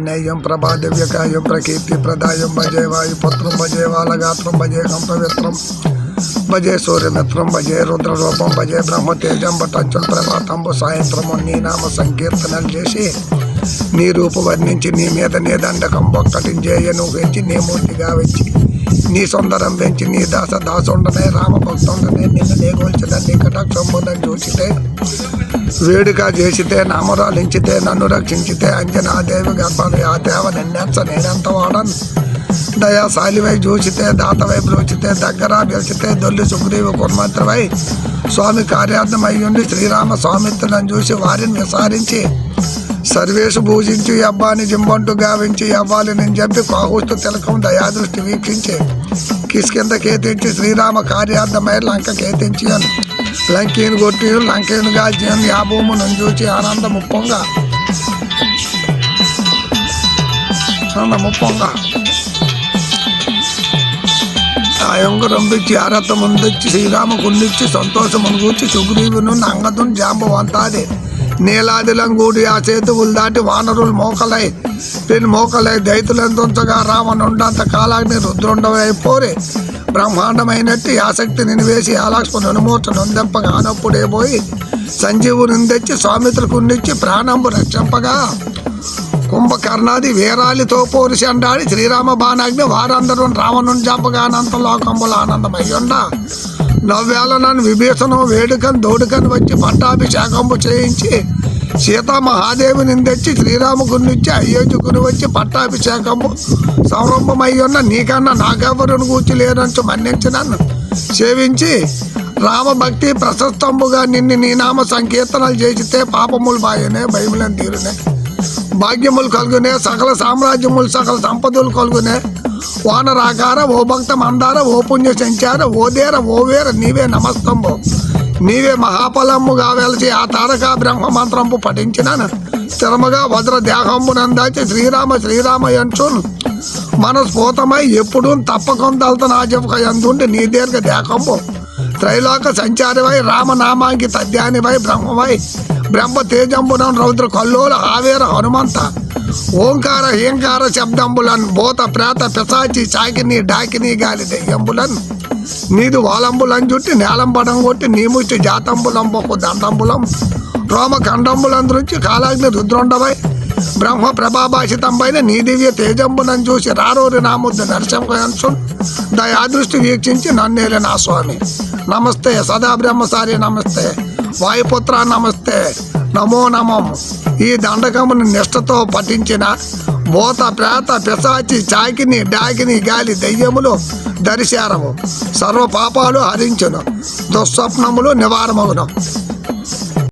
నైయం ప్రభాదివ్యకాయం ప్రకీర్తి ప్రదాయం భజే వాయుపుత్రం భజే వాలగాత్రం భజే కంపవిత్రం భజే సూర్యమిత్రం భజే రుద్రరూపం భజే బ్రహ్మతేజం భటంచుల ప్రభాతంబు సాయంత్రము నీ నామ సంకీర్తనలు చేసి నీ రూపు వర్ణించి నీ మీద నీ దండకం ఒక్కటించేయ నువ్వు పెంచి నీ మూర్తిగా వచ్చి నీ సుందరం పెంచి నీ దాసుండనే రామభక్తుండనే నిన్ను నేగోల్చిన నీ కటాక్షంబుదని చూసితే వేడుక చేసితే నామరాలించితే నన్ను రక్షించితే అంజనాదేవి గర్భాలు ఆ దేవ నిన్నెచ్చ నేనెంత వాడను దయాశాలివై చూసితే దాతవై బ్రోచితే దగ్గర గెలిచితే దొల్లి సుగ్రీవు కుర్మంత్రవై స్వామి కార్యార్థమయ్యుండి శ్రీరామ స్వామిత్రులను చూసి వారిని విసారించి సర్వేషు పూజించి అబ్బాని జింబంటు గావించి అవ్వాలి నేను చెప్పి కాహుస్తు తిలకం దయాదృష్టి వీక్షించి కిష్కింద కేతించి శ్రీరామ కార్యార్థమై లంక కేతించి అని లంకేను కొట్టి లంకేను గాల్చి అని ఆ భూమును చూచి ఆనందముప్పొంగా ఆ ఉంగరం పెట్టి ఆరత ముందొచ్చి శ్రీరామ గుండిచ్చి సంతోషమును కూర్చి సుగ్రీవును అంగదును జాంబవంతాది నీలాదిలంగూడి ఆ చేతువులు దాటి వానరులు మోకలై పెను మోకలై దైతులంతుంచగా రావణుండంత కాలాగ్ని రుద్రుండవైపోరే బ్రహ్మాండమైనట్టు ఆసక్తి నినివేసి ఆలాక్ష్మను అనుమూర్చ నొందెంపగా ఆనప్పుడే పోయి సంజీవుని తెచ్చి స్వామిత్రులకు ఉండిచ్చి ప్రాణంబు రక్షింపగా కుంభకర్ణాది వీరాలితో పోరిసి అండాడి శ్రీరామ బాణాగ్ని వారందరూ రావణుని చంపగా అనంత లోకంబుల ఆనందమయ్యుండ నవ్వేళ నన్ను విభీషణం వేడుకని దోడుకని వచ్చి పట్టాభిషేకంబు చేయించి సీతామహాదేవిని తెచ్చి శ్రీరాముకునిచ్చి అయోధ్యకుని వచ్చి పట్టాభిషేకంబు సంరంభమయ్యున్న నీకన్నా నాకెవరుని కూర్చి లేనంచు మన్నించి నన్ను సేవించి రామభక్తి ప్రశస్తంబుగా నిన్ను నీ నామ సంకీర్తనలు చేసితే పాపములు బాయనే భయములను తీరునే భాగ్యములు కలుగునే సకల సామ్రాజ్యములు సకల సంపదలు కలుగునే వానరాకార ఓ భక్త మందార ఓ పుణ్య సంచార ఓ దేర ఓ వేర నీవే నమస్తంబు నీవే మహాఫలముగా వెలసి ఆ తారక బ్రహ్మ మంత్రంపు పఠించినాను స్థిరముగా వజ్ర దేహంబునందాచి శ్రీరామ శ్రీరామ యంచున్ మనస్ఫూతమై ఎప్పుడూ తప్పకొందలత నాజక ఎందుండి నీ దీర్ఘ దేహంబు త్రైలోక సంచారివై రామనామాంకి తద్యానివై బ్రహ్మవై బ్రహ్మ తేజంబునం రౌద్ర కల్లోల ఆవేర హనుమంత ఓంకార హీంకార శబ్దంబులన్ భూత ప్రేత పిశాచి చాకిని డాకిని గాలి దెయ్యంబులన్ నీదు వాలంబులం జుట్టి నేలంబడం కొట్టి నీ ముచ్చి జాతంబులం పొక్కు దండంబులం రోమ ఖండంబులందరించి కాలాగ్ని రుద్రుండవై బ్రహ్మ ప్రభాభాషితంపైన నీ దివ్య తేజంబునం చూసి రారోరి నాముద్దు నరసింహంసు దయాదృష్టి వీక్షించి నన్నేలే నా స్వామి నమస్తే సదా బ్రహ్మసారి నమస్తే వాయుపుత్ర నమస్తే నమో నమం ఈ దండకమును నిష్ఠతో పఠించిన భూత ప్రేత పిశాచి చాకిని డాకిని గాలి దెయ్యములు దరిశారము సర్వ పాపాలు హరించును దుస్వప్నములు నివారమగును